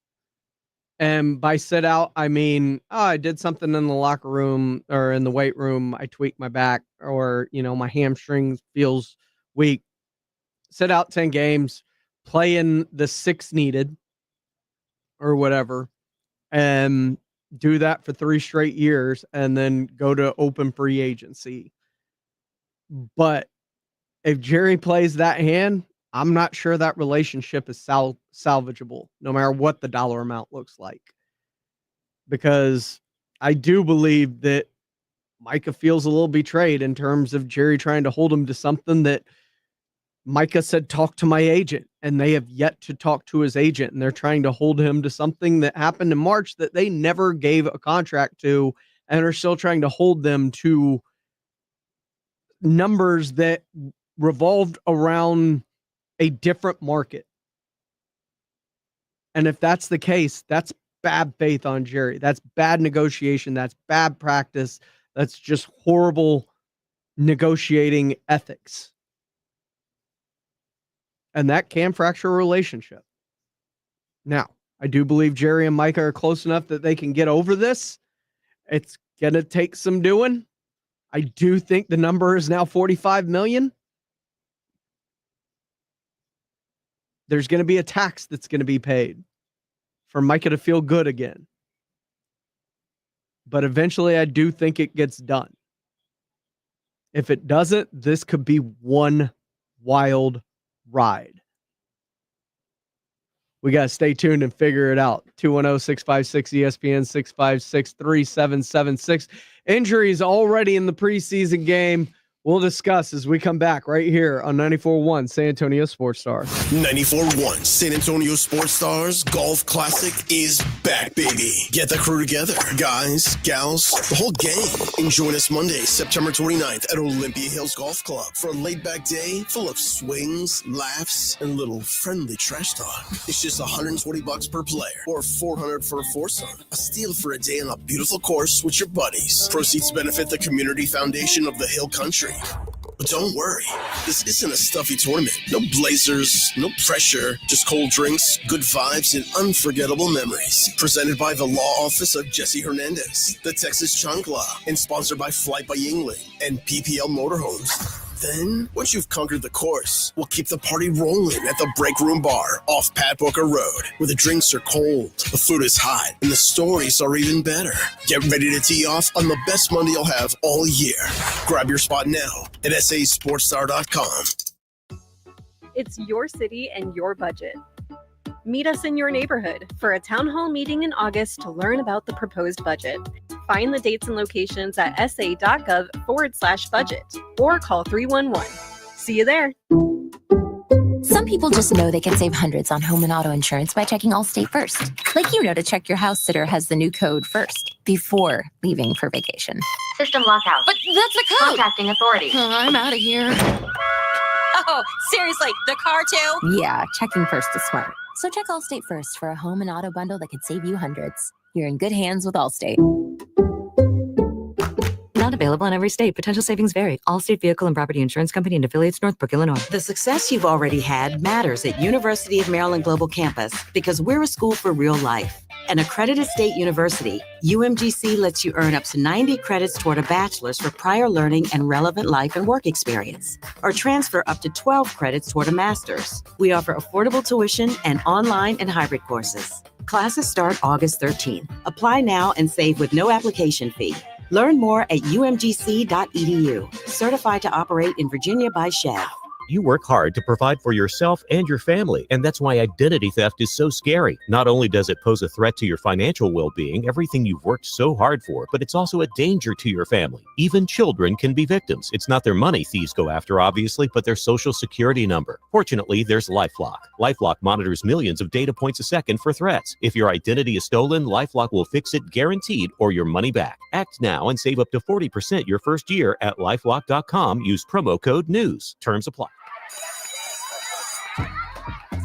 And by sit out, I mean, I did something in the locker room or in the weight room. I tweaked my back or, my hamstring feels weak. Sit out 10 games, play in the 6 needed or whatever, and do that for 3 straight years and then go to open free agency. But if Jerry plays that hand, I'm not sure that relationship is salvageable, no matter what the dollar amount looks like. Because I do believe that Micah feels a little betrayed in terms of Jerry trying to hold him to something that Micah said, talk to my agent, and they have yet to talk to his agent, and they're trying to hold him to something that happened in March that they never gave a contract to, and are still trying to hold them to numbers that revolved around a different market. And if that's the case, that's bad faith on Jerry. That's bad negotiation. That's bad practice. That's just horrible negotiating ethics. And that can fracture a relationship. Now, I do believe Jerry and Micah are close enough that they can get over this. It's going to take some doing. I do think the number is now $45 million. There's going to be a tax that's going to be paid for Micah to feel good again. But eventually, I do think it gets done. If it doesn't, this could be one wild ride. We got to stay tuned and figure it out. 210-656-ESPN, 656-37776. Injuries already in the preseason game. We'll discuss as we come back right here on 94.1 San Antonio Sports Stars. 94.1 San Antonio Sports Stars Golf Classic is back, baby. Get the crew together. Guys, gals, the whole gang. And join us Monday, September 29th at Olympia Hills Golf Club for a laid-back day full of swings, laughs, and a little friendly trash talk. It's just $120 per player or $400 for a foursome. A steal for a day on a beautiful course with your buddies. Proceeds benefit the Community Foundation of the Hill Country. But don't worry, this isn't a stuffy tournament. No blazers, no pressure, just cold drinks, good vibes, and unforgettable memories. Presented by the Law Office of Jesse Hernandez, the Texas Chancla, and sponsored by Flight by Yingling and PPL Motorhomes. Then, once you've conquered the course, we'll keep the party rolling at the Break Room Bar off Pat Booker Road, where the drinks are cold, the food is hot, and the stories are even better. Get ready to tee off on the best Monday you'll have all year. Grab your spot now at sasportstar.com. It's your city and your budget. Meet us in your neighborhood for a town hall meeting in August to learn about the proposed budget. Find the dates and locations at sa.gov/budget or call 311. See you there. Some people just know they can save hundreds on home and auto insurance by checking Allstate first. Like to check your house sitter has the new code first before leaving for vacation. System lockout. But that's the code. Contacting authorities. I'm out of here. Oh, seriously, the car too? Yeah, checking first is smart. So check Allstate first for a home and auto bundle that could save you hundreds. You're in good hands with Allstate. Not available in every state. Potential savings vary. Allstate Vehicle and Property Insurance Company and affiliates, Northbrook, Illinois. The success you've already had matters at University of Maryland Global Campus because we're a school for real life. An accredited state university, UMGC lets you earn up to 90 credits toward a bachelor's for prior learning and relevant life and work experience, or transfer up to 12 credits toward a master's. We offer affordable tuition and online and hybrid courses. Classes start August 13th. Apply now and save with no application fee. Learn more at umgc.edu. Certified to operate in Virginia by SCHEV. You work hard to provide for yourself and your family, and that's why identity theft is so scary. Not only does it pose a threat to your financial well-being, everything you've worked so hard for, but it's also a danger to your family. Even children can be victims. It's not their money thieves go after, obviously, but their social security number. Fortunately, there's LifeLock. LifeLock monitors millions of data points a second for threats. If your identity is stolen, LifeLock will fix it guaranteed or your money back. Act now and save up to 40% your first year at LifeLock.com. Use promo code NEWS. Terms apply.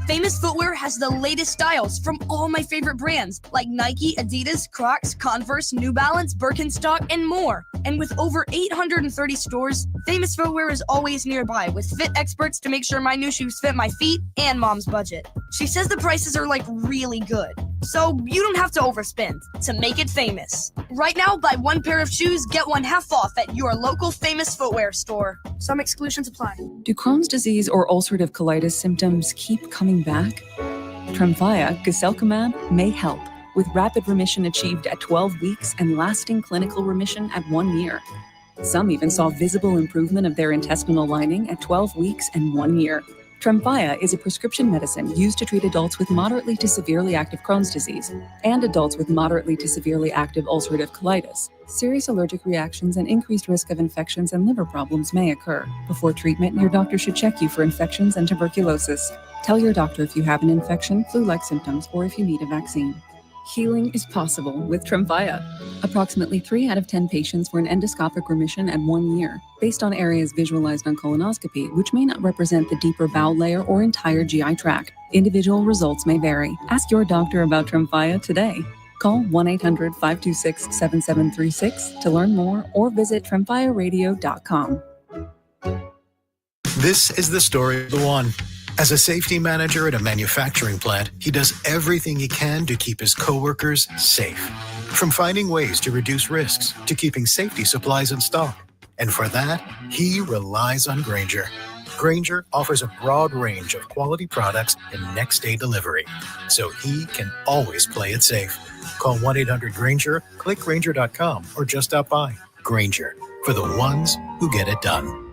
Famous Footwear has the latest styles from all my favorite brands like Nike, Adidas, Crocs, Converse, New Balance, Birkenstock, and more. And with over 830 stores, Famous Footwear is always nearby with fit experts to make sure my new shoes fit my feet and mom's budget. She says the prices are like really good, so you don't have to overspend to make it famous. Right now, buy one pair of shoes, get one half off at your local Famous Footwear store. Some exclusions apply. Do Crohn's disease or ulcerative colitis symptoms keep coming back? Tremfya, guselkumab, may help, with rapid remission achieved at 12 weeks and lasting clinical remission at 1 year. Some even saw visible improvement of their intestinal lining at 12 weeks and 1 year. Tremfya is a prescription medicine used to treat adults with moderately to severely active Crohn's disease and adults with moderately to severely active ulcerative colitis. Serious allergic reactions and increased risk of infections and liver problems may occur. Before treatment, your doctor should check you for infections and tuberculosis. Tell your doctor if you have an infection, flu-like symptoms, or if you need a vaccine. Healing is possible with Tremfya. Approximately 3 out of 10 patients were in endoscopic remission at 1 year, based on areas visualized on colonoscopy, which may not represent the deeper bowel layer or entire GI tract. Individual results may vary. Ask your doctor about Tremfya today. Call 1-800-526-7736 to learn more or visit tremfyaradio.com. This is the story of the one. As a safety manager at a manufacturing plant, he does everything he can to keep his coworkers safe. From finding ways to reduce risks to keeping safety supplies in stock. And for that, he relies on Grainger. Grainger offers a broad range of quality products and next-day delivery, so he can always play it safe. Call 1-800-GRAINGER, click Grainger.com, or just stop by. Grainger, for the ones who get it done.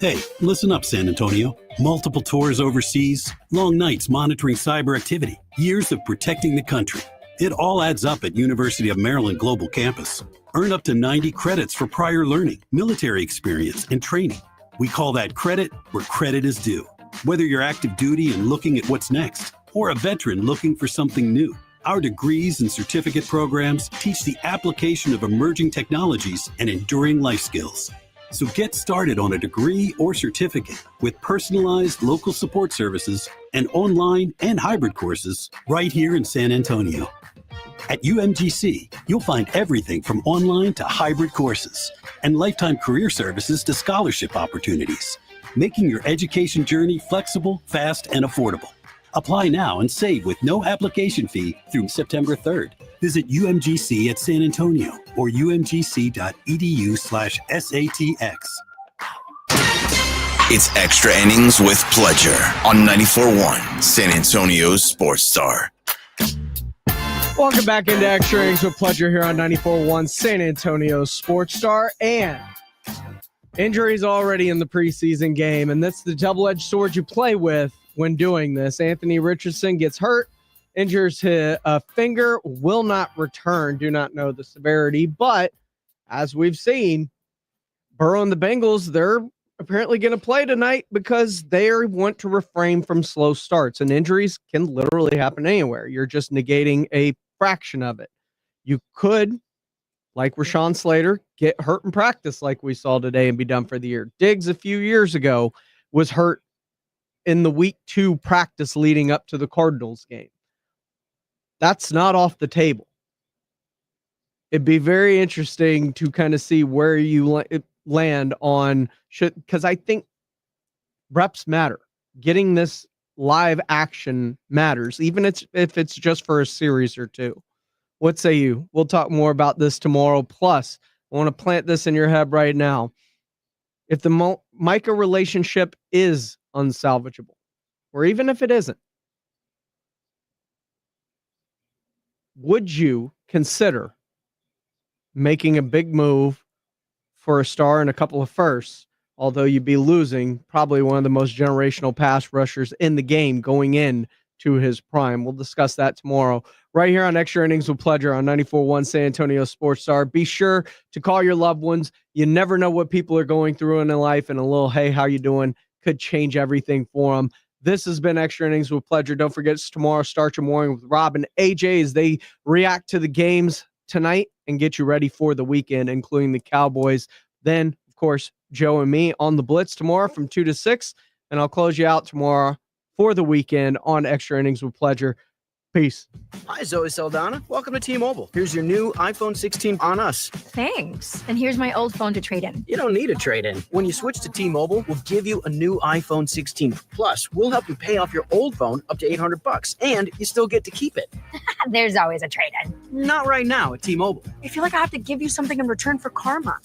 Hey, listen up, San Antonio. Multiple tours overseas, long nights monitoring cyber activity, years of protecting the country. It all adds up at University of Maryland Global Campus. Earn up to 90 credits for prior learning, military experience, and training. We call that credit where credit is due. Whether you're active duty and looking at what's next, or a veteran looking for something new, our degrees and certificate programs teach the application of emerging technologies and enduring life skills. So get started on a degree or certificate with personalized local support services and online and hybrid courses right here in San Antonio. At UMGC, you'll find everything from online to hybrid courses and lifetime career services to scholarship opportunities, making your education journey flexible, fast, and affordable. Apply now and save with no application fee through September 3rd. Visit UMGC at San Antonio or umgc.edu/SATX. It's Extra Innings with Pledger on 94.1 San Antonio's Sports Star. Welcome back into Extra Innings with Pledger here on 94.1 San Antonio's Sports Star. And injuries already in the preseason game, and that's the double-edged sword you play with when doing this. Anthony Richardson gets hurt, injures a finger, will not return. Do not know the severity, but as we've seen, Burrow and the Bengals, they're apparently going to play tonight because they want to refrain from slow starts, and injuries can literally happen anywhere. You're just negating a fraction of it. You could, like Rashawn Slater, get hurt in practice like we saw today and be done for the year. Diggs a few years ago was hurt in the week 2 practice leading up to the Cardinals game. That's not off the table. It'd be very interesting to kind of see where you land on because I think reps matter. Getting this live action matters, even if it's just for a series or two. What say you? We'll talk more about this tomorrow. Plus, I want to plant this in your head right now. If the Micah relationship is unsalvageable, or even if it isn't, would you consider making a big move for a star and a couple of firsts, although you'd be losing probably one of the most generational pass rushers in the game going in to his prime? We'll discuss that tomorrow right here on Extra Innings with Pleasure on 94.1 San Antonio Sports Star. Be sure to call your loved ones. You never know what people are going through in their life, and a little, hey, how you doing, could change everything for them. This has been Extra Innings with Pleasure. Don't forget, it's tomorrow. Start your morning with Rob and AJ as they react to the games tonight and get you ready for the weekend, including the Cowboys. Then, of course, Joe and me on the Blitz tomorrow from 2 to 6, and I'll close you out tomorrow for the weekend on Extra Innings with Pleasure. Peace. Hi, Zoe Saldana. Welcome to T-Mobile. Here's your new iPhone 16 on us. Thanks. And here's my old phone to trade in. You don't need a trade-in. When you switch to T-Mobile, we'll give you a new iPhone 16. Plus, we'll help you pay off your old phone up to $800, and you still get to keep it. There's always a trade-in. Not right now at T-Mobile. I feel like I have to give you something in return for karma.